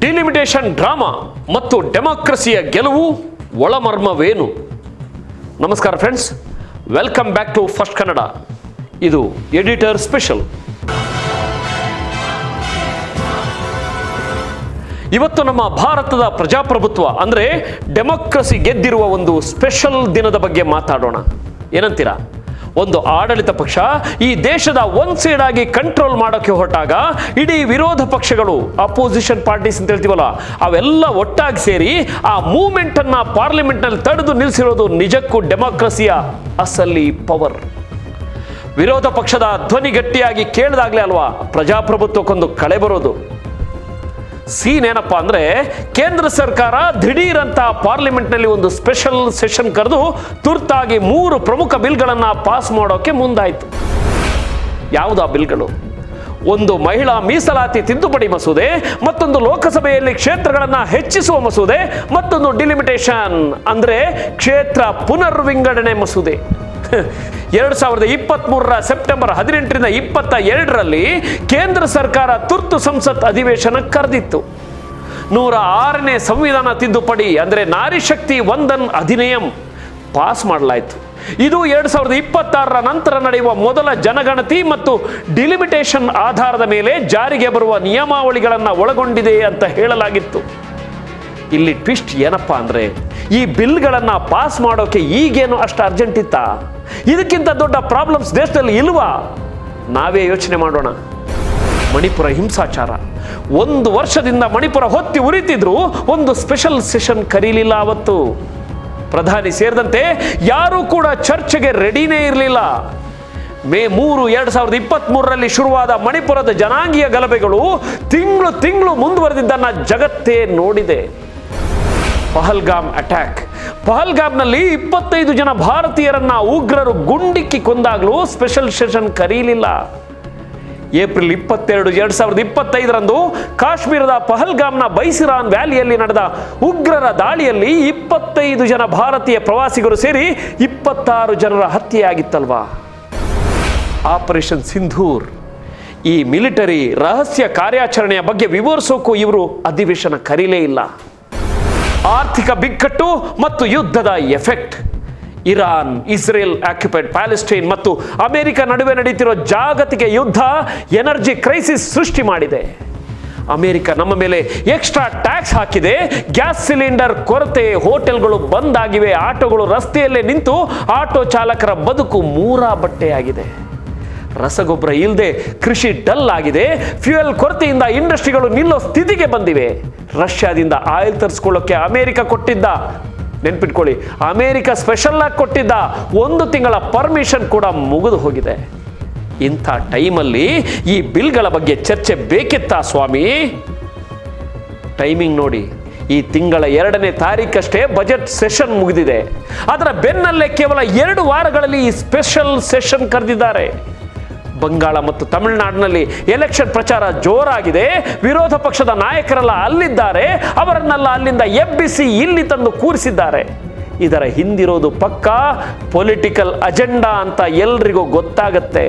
Delimitation drama ಮತ್ತು ಡೆಮಾಕ್ರಸಿಯ ಗೆಲುವು ಒಳಮರ್ಮವೇನು? ನಮಸ್ಕಾರ friends, welcome back to first Kannada. ಇದು ಎಡಿಟರ್ ಸ್ಪೆಷಲ್. ಇವತ್ತು ನಮ್ಮ ಭಾರತದ ಪ್ರಜಾಪ್ರಭುತ್ವ ಅಂದರೆ ಡೆಮಾಕ್ರಸಿ ಗೆದ್ದಿರುವ ಒಂದು ಸ್ಪೆಷಲ್ ದಿನದ ಬಗ್ಗೆ ಮಾತಾಡೋಣ. ಏನಂತೀರಾ? ಒಂದು ಆಡಳಿತ ಪಕ್ಷ ಈ ದೇಶದ ಒನ್ ಸೈಡ್ ಆಗಿ ಕಂಟ್ರೋಲ್ ಮಾಡೋಕ್ಕೆ ಹೊರಟಾಗ ಇಡೀ ವಿರೋಧ ಪಕ್ಷಗಳು, ಅಪೋಸಿಷನ್ ಪಾರ್ಟೀಸ್ ಅಂತ ಹೇಳ್ತೀವಲ್ಲ, ಅವೆಲ್ಲ ಒಟ್ಟಾಗಿ ಸೇರಿ ಆ ಮೂವ್ಮೆಂಟ್ ಅನ್ನ ಪಾರ್ಲಿಮೆಂಟ್ ನಲ್ಲಿ ತಡೆದು ನಿಲ್ಲಿಸಿರೋದು ನಿಜಕ್ಕೂ ಡೆಮಾಕ್ರಸಿಯ ಅಸಲಿ ಪವರ್. ವಿರೋಧ ಪಕ್ಷದ ಧ್ವನಿ ಗಟ್ಟಿಯಾಗಿ ಕೇಳಿದಾಗ್ಲೇ ಅಲ್ವಾ ಪ್ರಜಾಪ್ರಭುತ್ವಕ್ಕೊಂದು ಕಳೆ ಬರೋದು. ಸೀನ್ ಏನಪ್ಪಾ ಅಂದ್ರೆ, ಕೇಂದ್ರ ಸರ್ಕಾರ ದಿಢೀರ್ ಅಂತ ಪಾರ್ಲಿಮೆಂಟ್ ನಲ್ಲಿ ಒಂದು ಸ್ಪೆಷಲ್ ಸೆಷನ್ ಕರೆದು ತುರ್ತಾಗಿ 3 ಪ್ರಮುಖ ಬಿಲ್ಗಳನ್ನ ಪಾಸ್ ಮಾಡೋಕೆ ಮುಂದಾಯಿತು. ಯಾವುದು ಆ ಬಿಲ್ಗಳು? ಒಂದು ಮಹಿಳಾ ಮೀಸಲಾತಿ ತಿದ್ದುಪಡಿ ಮಸೂದೆ, ಮತ್ತೊಂದು ಲೋಕಸಭೆಯಲ್ಲಿ ಕ್ಷೇತ್ರಗಳನ್ನ ಹೆಚ್ಚಿಸುವ ಮಸೂದೆ, ಮತ್ತೊಂದು ಡಿಲಿಮಿಟೇಷನ್ ಅಂದ್ರೆ ಕ್ಷೇತ್ರ ಪುನರ್ವಿಂಗಡಣೆ ಮಸೂದೆ. 2023 ಸೆಪ್ಟೆಂಬರ್ 18ರಿಂದ 22ರಲ್ಲಿ ಕೇಂದ್ರ ಸರ್ಕಾರ ತುರ್ತು ಸಂಸತ್ ಅಧಿವೇಶನ ಕರೆದಿತ್ತು. 106ನೇ ಸಂವಿಧಾನ ತಿದ್ದುಪಡಿ ಅಂದರೆ ನಾರಿ ಶಕ್ತಿ ವಂದನ್ ಅಧಿನಿಯಂ ಪಾಸ್ ಮಾಡಲಾಯಿತು. ಇದು 2026ರ ನಂತರ ನಡೆಯುವ ಮೊದಲ ಜನಗಣತಿ ಮತ್ತು ಡಿಲಿಮಿಟೇಷನ್ ಆಧಾರದ ಮೇಲೆ ಜಾರಿಗೆ ಬರುವ ನಿಯಮಾವಳಿಗಳನ್ನು ಒಳಗೊಂಡಿದೆ ಅಂತ ಹೇಳಲಾಗಿತ್ತು. ಇಲ್ಲಿ ಟ್ವಿಸ್ಟ್ ಏನಪ್ಪಾ ಅಂದ್ರೆ, ಈ ಬಿಲ್ಗಳನ್ನ ಪಾಸ್ ಮಾಡೋಕೆ ಈಗೇನು ಅಷ್ಟು ಅರ್ಜೆಂಟ್ ಇತ್ತಾ? ಇದಕ್ಕಿಂತ ದೊಡ್ಡ ಪ್ರಾಬ್ಲಮ್ಸ್ ದೇಶದಲ್ಲಿ ಇಲ್ವಾ? ನಾವೇ ಯೋಚನೆ ಮಾಡೋಣ. ಮಣಿಪುರ ಹಿಂಸಾಚಾರ, 1 ವರ್ಷದಿಂದ ಮಣಿಪುರ ಹೊತ್ತಿ ಉರಿತಿದ್ರು, ಒಂದು ಸ್ಪೆಷಲ್ ಸೆಷನ್ ಕರೀಲಿಲ್ಲ ಅವತ್ತು. ಪ್ರಧಾನಿ ಸೇರಿದಂತೆ ಯಾರೂ ಕೂಡ ಚರ್ಚೆಗೆ ರೆಡಿನೇ ಇರಲಿಲ್ಲ. ಮೇ 3, 2023ರಲ್ಲಿ ಶುರುವಾದ ಮಣಿಪುರದ ಜನಾಂಗೀಯ ಗಲಭೆಗಳು ತಿಂಗಳು ಮುಂದುವರೆದಿದ್ದನ್ನ ಜಗತ್ತೇ ನೋಡಿದೆ. ಪಹಲ್ಗಾಮ್ ಅಟ್ಯಾಕ್, ಪಹಲ್ಗಾಮ್ನಲ್ಲಿ 25 ಜನ ಭಾರತೀಯರನ್ನ ಉಗ್ರರು ಗುಂಡಿಕ್ಕಿ ಕೊಂದಾಗಲೂ ಸ್ಪೆಷಲ್ ಸೆಷನ್ ಕರೀಲಿಲ್ಲ. ಏಪ್ರಿಲ್ 22, 2025ರಂದು ಕಾಶ್ಮೀರದ ಪಹಲ್ಗಾಮ್ನ ಬೈಸಿರಾನ್ ವ್ಯಾಲಿಯಲ್ಲಿ ನಡೆದ ಉಗ್ರರ ದಾಳಿಯಲ್ಲಿ 25 ಜನ ಭಾರತೀಯ ಪ್ರವಾಸಿಗರು ಸೇರಿ 26 ಜನರ ಹತ್ಯೆಯಾಗಿತ್ತಲ್ವಾ. ಆಪರೇಷನ್ ಸಿಂಧೂರ್, ಈ ಮಿಲಿಟರಿ ರಹಸ್ಯ ಕಾರ್ಯಾಚರಣೆಯ ಬಗ್ಗೆ ವಿವರಿಸೋಕ್ಕೂ ಇವರು ಅಧಿವೇಶನ ಕರೀಲೇ ಇಲ್ಲ. ಆರ್ಥಿಕ ಬಿಕ್ಕಟ್ಟು ಮತ್ತು ಯುದ್ಧದ effect, Iran, Israel occupied Palestine ಮತ್ತು ಅಮೆರಿಕ ನಡುವೆ ನಡೀತಿರೋ ಜಾಗತಿಕ ಯುದ್ಧ ಎನರ್ಜಿ ಕ್ರೈಸಿಸ್ ಸೃಷ್ಟಿ ಮಾಡಿದೆ. ಅಮೆರಿಕ ನಮ್ಮ ಮೇಲೆ ಎಕ್ಸ್ಟ್ರಾ ಟ್ಯಾಕ್ಸ್ ಹಾಕಿದೆ. ಗ್ಯಾಸ್ ಸಿಲಿಂಡರ್ ಕೊರತೆ, ಹೋಟೆಲ್ಗಳು ಬಂದ್ ಆಗಿವೆ, ಆಟೋಗಳು ರಸ್ತೆಯಲ್ಲೇ ನಿಂತು ಆಟೋ ಚಾಲಕರ ಬದುಕು ಮೂರಾ ಬಟ್ಟೆಯಾಗಿದೆ. ರಸಗೊಬ್ಬರ ಇಲ್ಲದೆ ಕೃಷಿ ಡಲ್ ಆಗಿದೆ. ಫ್ಯೂಯಲ್ ಕೊರತೆಯಿಂದ ಇಂಡಸ್ಟ್ರಿಗಳು ನಿಲ್ಲೋ ಸ್ಥಿತಿಗೆ ಬಂದಿವೆ. ರಷ್ಯಾದಿಂದ ಆಯಿಲ್ ತರಿಸ್ಕೊಳ್ಳೋಕೆ ಅಮೆರಿಕ ಕೊಟ್ಟಿದ್ದ, ನೆನ್ಪಿಟ್ಕೊಳ್ಳಿ, ಅಮೆರಿಕ ಸ್ಪೆಷಲ್ ಆಗಿ ಕೊಟ್ಟಿದ್ದ 1 ತಿಂಗಳ ಪರ್ಮಿಷನ್ ಕೂಡ ಮುಗಿದು ಹೋಗಿದೆ. ಇಂಥ ಟೈಮಲ್ಲಿ ಈ ಬಿಲ್ಗಳ ಬಗ್ಗೆ ಚರ್ಚೆ ಬೇಕಿತ್ತಾ ಸ್ವಾಮಿ? ಟೈಮಿಂಗ್ ನೋಡಿ, ಈ ತಿಂಗಳ 2ನೇ ತಾರೀಕಷ್ಟೇ ಬಜೆಟ್ ಸೆಷನ್ ಮುಗಿದಿದೆ. ಅದರ ಬೆನ್ನಲ್ಲೇ ಕೇವಲ 2 ವಾರಗಳಲ್ಲಿ ಈ ಸ್ಪೆಷಲ್ ಸೆಷನ್ ಕರೆದಿದ್ದಾರೆ. ಬಂಗಾಳ ಮತ್ತು ತಮಿಳುನಾಡಿನಲ್ಲಿ ಎಲೆಕ್ಷನ್ ಪ್ರಚಾರ ಜೋರಾಗಿದೆ. ವಿರೋಧ ಪಕ್ಷದ ನಾಯಕರೆಲ್ಲ ಅಲ್ಲಿದ್ದಾರೆ. ಅವರನ್ನೆಲ್ಲ ಅಲ್ಲಿಂದ ಎಬ್ಬಿಸಿ ಇಲ್ಲಿ ತಂದು ಕೂರಿಸಿದ್ದಾರೆ. ಇದರ ಹಿಂದಿರೋದು ಪಕ್ಕಾ ಪೊಲಿಟಿಕಲ್ ಅಜೆಂಡಾ ಅಂತ ಎಲ್ರಿಗೂ ಗೊತ್ತಾಗತ್ತೆ.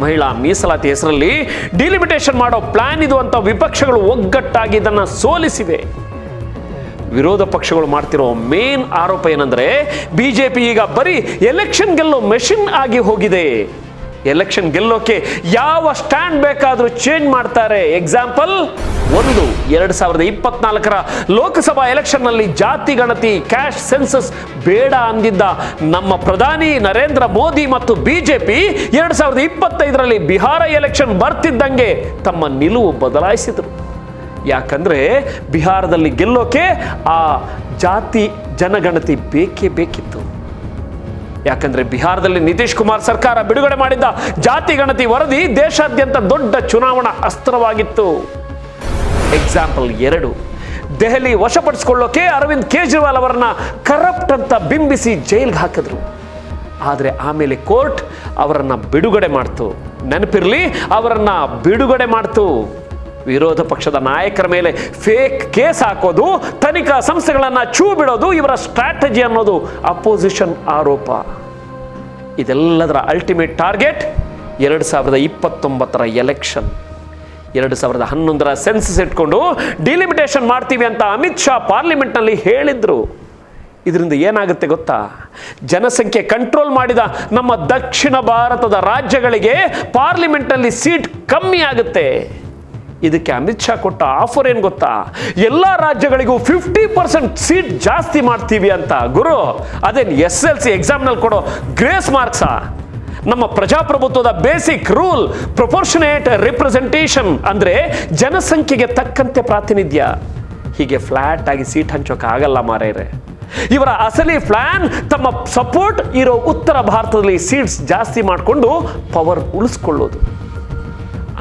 ಮಹಿಳಾ ಮೀಸಲಾತಿ ಹೆಸರಲ್ಲಿ ಡಿಲಿಮಿಟೇಷನ್ ಮಾಡೋ ಪ್ಲಾನ್ ಇದು ಅಂತ ವಿಪಕ್ಷಗಳು ಒಗ್ಗಟ್ಟಾಗಿ ಇದನ್ನು ಸೋಲಿಸಿವೆ. ವಿರೋಧ ಪಕ್ಷಗಳು ಮಾಡ್ತಿರೋ ಮೇನ್ ಆರೋಪ ಏನಂದ್ರೆ, ಬಿಜೆಪಿ ಈಗ ಬರೀ ಎಲೆಕ್ಷನ್ ಗೆಲ್ಲೋ ಮೆಷಿನ್ ಆಗಿ ಹೋಗಿದೆ. ಎಲೆಕ್ಷನ್ ಗೆಲ್ಲೋಕೆ ಯಾವ ಸ್ಟ್ಯಾಂಡ್ ಬೇಕಾದರೂ ಚೇಂಜ್ ಮಾಡ್ತಾರೆ. ಎಕ್ಸಾಂಪಲ್ 1, 2024ರ ಲೋಕಸಭಾ ಎಲೆಕ್ಷನ್ ನಲ್ಲಿ ಜಾತಿ ಗಣತಿ, ಕ್ಯಾಶ್ ಸೆನ್ಸಸ್ ಬೇಡ ಅಂದಿದ್ದ ನಮ್ಮ ಪ್ರಧಾನಿ ನರೇಂದ್ರ ಮೋದಿ ಮತ್ತು ಬಿಜೆಪಿ 2025ರಲ್ಲಿ ಬಿಹಾರ ಎಲೆಕ್ಷನ್ ಬರ್ತಿದ್ದಂಗೆ ತಮ್ಮ ನಿಲುವು ಬದಲಾಯಿಸಿದರು. ಯಾಕಂದ್ರೆ ಬಿಹಾರದಲ್ಲಿ ಗೆಲ್ಲೋಕೆ ಆ ಜಾತಿ ಜನಗಣತಿ ಬೇಕೇ ಬೇಕಿತ್ತು. ಯಾಕಂದ್ರೆ ಬಿಹಾರದಲ್ಲಿ ನಿತೀಶ್ ಕುಮಾರ್ ಸರ್ಕಾರ ಬಿಡುಗಡೆ ಮಾಡಿದ್ದ ಜಾತಿ ಗಣತಿ ವರದಿ ದೇಶಾದ್ಯಂತ ದೊಡ್ಡ ಚುನಾವಣಾ ಅಸ್ತ್ರವಾಗಿತ್ತು. ಎಕ್ಸಾಂಪಲ್ 2, ದೆಹಲಿ ವಶಪಡಿಸಿಕೊಳ್ಳೋಕೆ ಅರವಿಂದ್ ಕೇಜ್ರಿವಾಲ್ ಅವರನ್ನ ಕರಪ್ಟ್ ಅಂತ ಬಿಂಬಿಸಿ ಜೈಲ್ಗೆ ಹಾಕಿದ್ರು. ಆದರೆ ಆಮೇಲೆ ಕೋರ್ಟ್ ಅವರನ್ನ ಬಿಡುಗಡೆ ಮಾಡ್ತು. ನೆನಪಿರ್ಲಿ, ಅವರನ್ನ ಬಿಡುಗಡೆ ಮಾಡ್ತು. ವಿರೋಧ ಪಕ್ಷದ ನಾಯಕರ ಮೇಲೆ ಫೇಕ್ ಕೇಸ್ ಹಾಕೋದು, ತನಿಖಾ ಸಂಸ್ಥೆಗಳನ್ನು ಛೂ ಬಿಡೋದು ಇವರ ಸ್ಟ್ರಾಟಜಿ ಅನ್ನೋದು ಅಪೋಸಿಷನ್ ಆರೋಪ. ಇದೆಲ್ಲದರ ಅಲ್ಟಿಮೇಟ್ ಟಾರ್ಗೆಟ್ 2029ರ ಎಲೆಕ್ಷನ್. 2011 ಸೆನ್ಸಸ್ ಇಟ್ಕೊಂಡು ಡಿಲಿಮಿಟೇಷನ್ ಮಾಡ್ತೀವಿ ಅಂತ ಅಮಿತ್ ಶಾ ಪಾರ್ಲಿಮೆಂಟ್ನಲ್ಲಿ ಹೇಳಿದ್ರು. ಇದರಿಂದ ಏನಾಗುತ್ತೆ ಗೊತ್ತಾ? ಜನಸಂಖ್ಯೆ ಕಂಟ್ರೋಲ್ ಮಾಡಿದ ನಮ್ಮ ದಕ್ಷಿಣ ಭಾರತದ ರಾಜ್ಯಗಳಿಗೆ ಪಾರ್ಲಿಮೆಂಟ್ನಲ್ಲಿ ಸೀಟ್ ಕಮ್ಮಿ ಆಗುತ್ತೆ. ಇದಕ್ಕೆ ಅಮಿತ್ ಶಾ ಕೊಟ್ಟ ಆಫರ್ ಏನು ಗೊತ್ತಾ? ಎಲ್ಲ ರಾಜ್ಯಗಳಿಗೂ 50% ಸೀಟ್ ಜಾಸ್ತಿ ಮಾಡ್ತೀವಿ ಅಂತ. ಗುರು, ಅದೇನು SLC ಎಕ್ಸಾಮ್ನಲ್ಲಿ ಕೊಡೋ ಗ್ರೇಸ್ ಮಾರ್ಕ್ಸಾ? ನಮ್ಮ ಪ್ರಜಾಪ್ರಭುತ್ವದ ಬೇಸಿಕ್ ರೂಲ್ ಪ್ರೊಪೋರ್ಷನೇಟ್ ರಿಪ್ರೆಸೆಂಟೇಷನ್ ಅಂದರೆ ಜನಸಂಖ್ಯೆಗೆ ತಕ್ಕಂತೆ ಪ್ರಾತಿನಿಧ್ಯ. ಹೀಗೆ ಫ್ಲಾಟ್ ಆಗಿ ಸೀಟ್ ಹಂಚೋಕೆ ಆಗಲ್ಲ ಮಾರೇರೆ. ಇವರ ಅಸಲಿ ಪ್ಲಾನ್ ತಮ್ಮ ಸಪೋರ್ಟ್ ಇರೋ ಉತ್ತರ ಭಾರತದಲ್ಲಿ ಸೀಟ್ಸ್ ಜಾಸ್ತಿ ಮಾಡಿಕೊಂಡು ಪವರ್ ಉಳಿಸ್ಕೊಳ್ಳೋದು.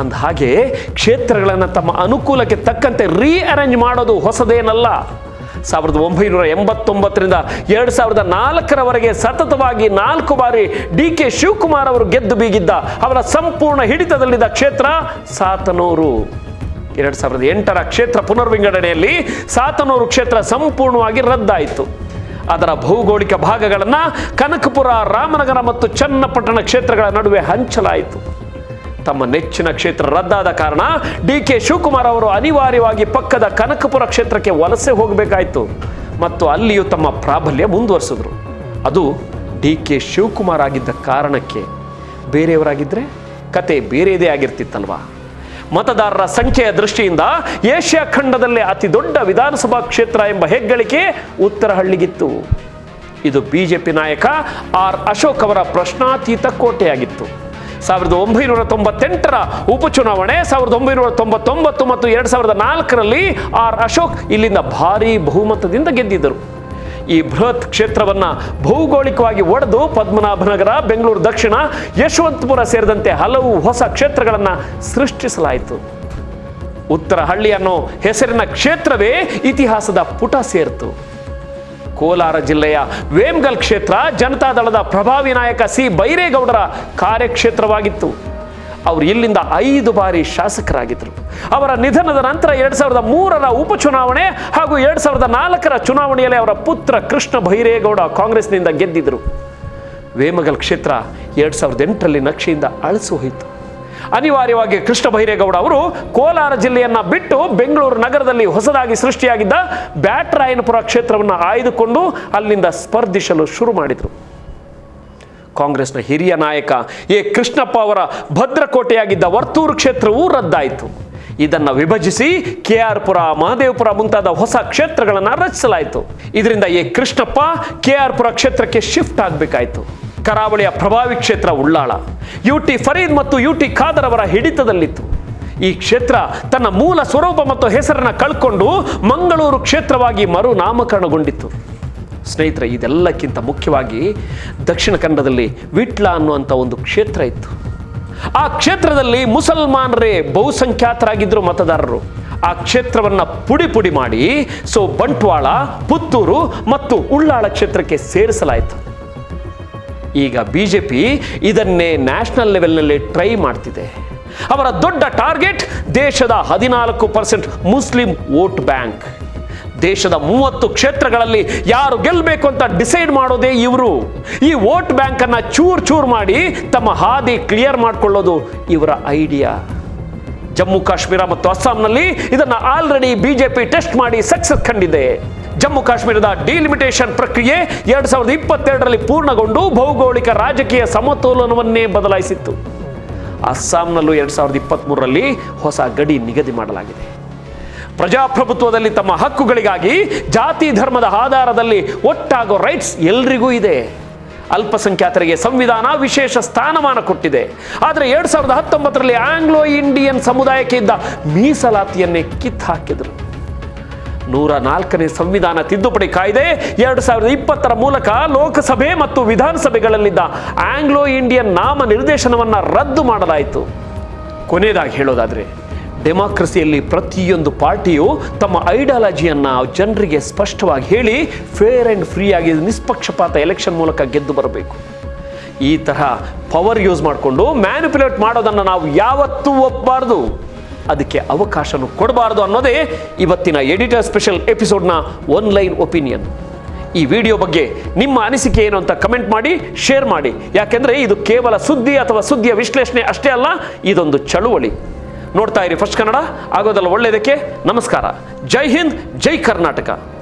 ಅಂದ ಹಾಗೆ ಕ್ಷೇತ್ರಗಳನ್ನು ತಮ್ಮ ಅನುಕೂಲಕ್ಕೆ ತಕ್ಕಂತೆ ರೀಅರೇಂಜ್ ಮಾಡೋದು ಹೊಸದೇನಲ್ಲ. 1989ರಿಂದ 2004ರವರೆಗೆ ಸತತವಾಗಿ 4 ಬಾರಿ DK ಶಿವಕುಮಾರ್ ಅವರು ಗೆದ್ದು ಬೀಗಿದ್ದ ಅವರ ಸಂಪೂರ್ಣ ಹಿಡಿತದಲ್ಲಿದ್ದ ಕ್ಷೇತ್ರ ಸಾತನೂರು. 2008ರ ಕ್ಷೇತ್ರ ಪುನರ್ವಿಂಗಡಣೆಯಲ್ಲಿ ಸಾತನೂರು ಕ್ಷೇತ್ರ ಸಂಪೂರ್ಣವಾಗಿ ರದ್ದಾಯಿತು. ಅದರ ಭೌಗೋಳಿಕ ಭಾಗಗಳನ್ನು ಕನಕಪುರ, ರಾಮನಗರ ಮತ್ತು ಚನ್ನಪಟ್ಟಣ ಕ್ಷೇತ್ರಗಳ ನಡುವೆ ಹಂಚಲಾಯಿತು. ತಮ್ಮ ನೆಚ್ಚಿನ ಕ್ಷೇತ್ರ ರದ್ದಾದ ಕಾರಣ DK ಶಿವಕುಮಾರ್ ಅವರು ಅನಿವಾರ್ಯವಾಗಿ ಪಕ್ಕದ ಕನಕಪುರ ಕ್ಷೇತ್ರಕ್ಕೆ ವಲಸೆ ಹೋಗಬೇಕಾಯಿತು ಮತ್ತು ಅಲ್ಲಿಯೂ ತಮ್ಮ ಪ್ರಾಬಲ್ಯ ಮುಂದುವರಿಸಿದ್ರು. ಅದು DK ಶಿವಕುಮಾರ್ ಆಗಿದ್ದ ಕಾರಣಕ್ಕೆ. ಬೇರೆಯವರಾಗಿದ್ದರೆ ಕತೆ ಬೇರೆಯದೇ ಆಗಿರ್ತಿತ್ತಲ್ವಾ? ಮತದಾರರ ಸಂಖ್ಯೆಯ ದೃಷ್ಟಿಯಿಂದ ಏಷ್ಯಾ ಖಂಡದಲ್ಲೇ ಅತಿ ದೊಡ್ಡ ವಿಧಾನಸಭಾ ಕ್ಷೇತ್ರ ಎಂಬ ಹೆಗ್ಗಳಿಕೆ ಉತ್ತರಹಳ್ಳಿಗಿತ್ತು. ಇದು BJP ನಾಯಕ ಆರ್ ಅಶೋಕ್ ಅವರ ಪ್ರಶ್ನಾತೀತ ಕೋಟೆಯಾಗಿತ್ತು. 1998ರ ಉಪಚುನಾವಣೆ, 1999 ಮತ್ತು 2004ರಲ್ಲಿ ಆರ್ ಅಶೋಕ್ ಇಲ್ಲಿಂದ ಭಾರೀ ಬಹುಮತದಿಂದ ಗೆದ್ದಿದ್ದರು. ಈ ಬೃಹತ್ ಕ್ಷೇತ್ರವನ್ನು ಭೌಗೋಳಿಕವಾಗಿ ಒಡೆದು ಪದ್ಮನಾಭನಗರ, ಬೆಂಗಳೂರು ದಕ್ಷಿಣ, ಯಶವಂತಪುರ ಸೇರಿದಂತೆ ಹಲವು ಹೊಸ ಕ್ಷೇತ್ರಗಳನ್ನು ಸೃಷ್ಟಿಸಲಾಯಿತು. ಉತ್ತರಹಳ್ಳಿ ಅನ್ನೋ ಹೆಸರಿನ ಕ್ಷೇತ್ರವೇ ಇತಿಹಾಸದ ಪುಟ ಸೇರಿತು. ಕೋಲಾರ ಜಿಲ್ಲೆಯ ವೇಮಗಲ್ ಕ್ಷೇತ್ರ ಜನತಾದಳದ ಪ್ರಭಾವಿ ನಾಯಕ C ಬೈರೇಗೌಡರ ಕಾರ್ಯಕ್ಷೇತ್ರವಾಗಿತ್ತು. ಅವರು ಇಲ್ಲಿಂದ 5 ಬಾರಿ ಶಾಸಕರಾಗಿದ್ದರು. ಅವರ ನಿಧನದ ನಂತರ 2003ರ ಉಪಚುನಾವಣೆ ಹಾಗೂ 2004ರ ಚುನಾವಣೆಯಲ್ಲಿ ಅವರ ಪುತ್ರ ಕೃಷ್ಣ ಬೈರೇಗೌಡ ಕಾಂಗ್ರೆಸ್ನಿಂದ ಗೆದ್ದಿದ್ದರು. ವೇಮಗಲ್ ಕ್ಷೇತ್ರ 2008ರಲ್ಲಿ ನಕ್ಷೆಯಿಂದ ಅಳಿಸು ಹೋಯಿತು. ಅನಿವಾರ್ಯವಾಗಿ ಕೃಷ್ಣ ಬೈರೇಗೌಡ ಅವರು ಕೋಲಾರ ಜಿಲ್ಲೆಯನ್ನ ಬಿಟ್ಟು ಬೆಂಗಳೂರು ನಗರದಲ್ಲಿ ಹೊಸದಾಗಿ ಸೃಷ್ಟಿಯಾಗಿದ್ದ ಬ್ಯಾಟರಾಯನಪುರ ಕ್ಷೇತ್ರವನ್ನು ಆಯ್ದುಕೊಂಡು ಅಲ್ಲಿಂದ ಸ್ಪರ್ಧಿಸಲು ಶುರು ಮಾಡಿದರು. ಕಾಂಗ್ರೆಸ್ನ ಹಿರಿಯ ನಾಯಕ ಎ ಕೃಷ್ಣಪ್ಪ ಅವರ ಭದ್ರಕೋಟೆಯಾಗಿದ್ದ ವರ್ತೂರು ಕ್ಷೇತ್ರವೂ ರದ್ದಾಯಿತು. ಇದನ್ನು ವಿಭಜಿಸಿ KR ಪುರ, ಮಹದೇವಪುರ ಮುಂತಾದ ಹೊಸ ಕ್ಷೇತ್ರಗಳನ್ನು ರಚಿಸಲಾಯಿತು. ಇದರಿಂದ ಎ ಕೃಷ್ಣಪ್ಪ KR ಪುರ ಕ್ಷೇತ್ರಕ್ಕೆ ಶಿಫ್ಟ್ ಆಗಬೇಕಾಯಿತು. ಕರಾವಳಿಯ ಪ್ರಭಾವಿ ಕ್ಷೇತ್ರ ಉಳ್ಳಾಳ UT ಫರೀದ್ ಮತ್ತು UT ಖಾದರ್ ಅವರ ಹಿಡಿತದಲ್ಲಿತ್ತು. ಈ ಕ್ಷೇತ್ರ ತನ್ನ ಮೂಲ ಸ್ವರೂಪ ಮತ್ತು ಹೆಸರನ್ನು ಕಳ್ಕೊಂಡು ಮಂಗಳೂರು ಕ್ಷೇತ್ರವಾಗಿ ಮರು ನಾಮಕರಣಗೊಂಡಿತ್ತು. ಸ್ನೇಹಿತರೆ, ಇದೆಲ್ಲಕ್ಕಿಂತ ಮುಖ್ಯವಾಗಿ ದಕ್ಷಿಣ ಕನ್ನಡದಲ್ಲಿ ವಿಟ್ಲ ಅನ್ನುವಂಥ ಒಂದು ಕ್ಷೇತ್ರ ಇತ್ತು. ಆ ಕ್ಷೇತ್ರದಲ್ಲಿ ಮುಸಲ್ಮಾನರೇ ಬಹುಸಂಖ್ಯಾತರಾಗಿದ್ದರು ಮತದಾರರು. ಆ ಕ್ಷೇತ್ರವನ್ನು ಪುಡಿ ಮಾಡಿ ಬಂಟ್ವಾಳ, ಪುತ್ತೂರು ಮತ್ತು ಉಳ್ಳಾಳ ಕ್ಷೇತ್ರಕ್ಕೆ ಸೇರಿಸಲಾಯಿತು. ಈಗ BJP ಇದನ್ನೇ ನ್ಯಾಷನಲ್ ಲೆವೆಲ್ನಲ್ಲಿ ಟ್ರೈ ಮಾಡ್ತಿದೆ. ಅವರ ದೊಡ್ಡ ಟಾರ್ಗೆಟ್ ದೇಶದ 14% ಮುಸ್ಲಿಂ ವೋಟ್ ಬ್ಯಾಂಕ್. ದೇಶದ 30 ಕ್ಷೇತ್ರಗಳಲ್ಲಿ ಯಾರು ಗೆಲ್ಲಬೇಕು ಅಂತ ಡಿಸೈಡ್ ಮಾಡೋದೇ ಇವರು. ಈ ವೋಟ್ ಬ್ಯಾಂಕ್ ಅನ್ನ ಚೂರ್ ಮಾಡಿ ತಮ್ಮ ಹಾದಿ ಕ್ಲಿಯರ್ ಮಾಡಿಕೊಳ್ಳೋದು ಇವರ ಐಡಿಯಾ. ಜಮ್ಮು ಕಾಶ್ಮೀರ ಮತ್ತು ಅಸ್ಸಾಂನಲ್ಲಿ ಇದನ್ನು ಆಲ್ರೆಡಿ BJP ಟೆಸ್ಟ್ ಮಾಡಿ ಸಕ್ಸಸ್ ಕಂಡಿದೆ. ಜಮ್ಮು ಕಾಶ್ಮೀರದ ಡಿಲಿಮಿಟೇಷನ್ ಪ್ರಕ್ರಿಯೆ 2022ರಲ್ಲಿ ಪೂರ್ಣಗೊಂಡು ಭೌಗೋಳಿಕ ರಾಜಕೀಯ ಸಮತೋಲನವನ್ನೇ ಬದಲಾಯಿಸಿತ್ತು. ಅಸ್ಸಾಂನಲ್ಲೂ 2023ರಲ್ಲಿ ಹೊಸ ಗಡಿ ನಿಗದಿ ಮಾಡಲಾಗಿದೆ. ಪ್ರಜಾಪ್ರಭುತ್ವದಲ್ಲಿ ತಮ್ಮ ಹಕ್ಕುಗಳಿಗಾಗಿ ಜಾತಿ ಧರ್ಮದ ಆಧಾರದಲ್ಲಿ ಒಟ್ಟಾಗೋ ರೈಟ್ಸ್ ಎಲ್ರಿಗೂ ಇದೆ. ಅಲ್ಪಸಂಖ್ಯಾತರಿಗೆ ಸಂವಿಧಾನ ವಿಶೇಷ ಸ್ಥಾನಮಾನ ಕೊಟ್ಟಿದೆ. ಆದರೆ 2019ರಲ್ಲಿ ಆಂಗ್ಲೋ ಇಂಡಿಯನ್ ಸಮುದಾಯಕ್ಕೆ ಇದ್ದ ಮೀಸಲಾತಿಯನ್ನೇ ಕಿತ್ತಾಕಿದರು. 104ನೇ ಸಂವಿಧಾನ ತಿದ್ದುಪಡಿ ಕಾಯ್ದೆ 2020ರ ಮೂಲಕ ಲೋಕಸಭೆ ಮತ್ತು ವಿಧಾನಸಭೆಗಳಲ್ಲಿದ್ದ ಆಂಗ್ಲೋ ಇಂಡಿಯನ್ ನಾಮ ನಿರ್ದೇಶನವನ್ನು ರದ್ದು ಮಾಡಲಾಯಿತು. ಕೊನೆಯದಾಗಿ ಹೇಳೋದಾದರೆ, ಡೆಮಾಕ್ರಸಿಯಲ್ಲಿ ಪ್ರತಿಯೊಂದು ಪಾರ್ಟಿಯು ತಮ್ಮ ಐಡಿಯಾಲಜಿಯನ್ನು ಜನರಿಗೆ ಸ್ಪಷ್ಟವಾಗಿ ಹೇಳಿ ಫೇರ್ ಆ್ಯಂಡ್ ಫ್ರೀ ಆಗಿ ನಿಷ್ಪಕ್ಷಪಾತ ಎಲೆಕ್ಷನ್ ಮೂಲಕ ಗೆದ್ದು ಬರಬೇಕು. ಈ ತರಹ ಪವರ್ ಯೂಸ್ ಮಾಡಿಕೊಂಡು ಮ್ಯಾನಿಪ್ಯುಲೇಟ್ ಮಾಡೋದನ್ನು ನಾವು ಯಾವತ್ತೂ ಒಪ್ಪಬಾರ್ದು. ಅದಕ್ಕೆ ಅವಕಾಶನೂ ಕೊಡಬಾರ್ದು ಅನ್ನೋದೇ ಇವತ್ತಿನ ಎಡಿಟರ್ ಸ್ಪೆಷಲ್ ಎಪಿಸೋಡ್ನ ಒನ್ಲೈನ್ ಒಪಿನಿಯನ್. ಈ ವಿಡಿಯೋ ಬಗ್ಗೆ ನಿಮ್ಮ ಅನಿಸಿಕೆ ಏನು ಅಂತ ಕಮೆಂಟ್ ಮಾಡಿ, ಶೇರ್ ಮಾಡಿ. ಯಾಕೆಂದರೆ ಇದು ಕೇವಲ ಸುದ್ದಿ ಅಥವಾ ಸುದ್ದಿಯ ವಿಶ್ಲೇಷಣೆ ಅಷ್ಟೇ ಅಲ್ಲ, ಇದೊಂದು ಚಳುವಳಿ. ನೋಡ್ತಾ ಇರಿ ಫಸ್ಟ್ ಕನ್ನಡ, ಆಗೋದಲ್ಲ ಒಳ್ಳೆಯದಕ್ಕೆ. ನಮಸ್ಕಾರ. ಜೈ ಹಿಂದ್, ಜೈ ಕರ್ನಾಟಕ.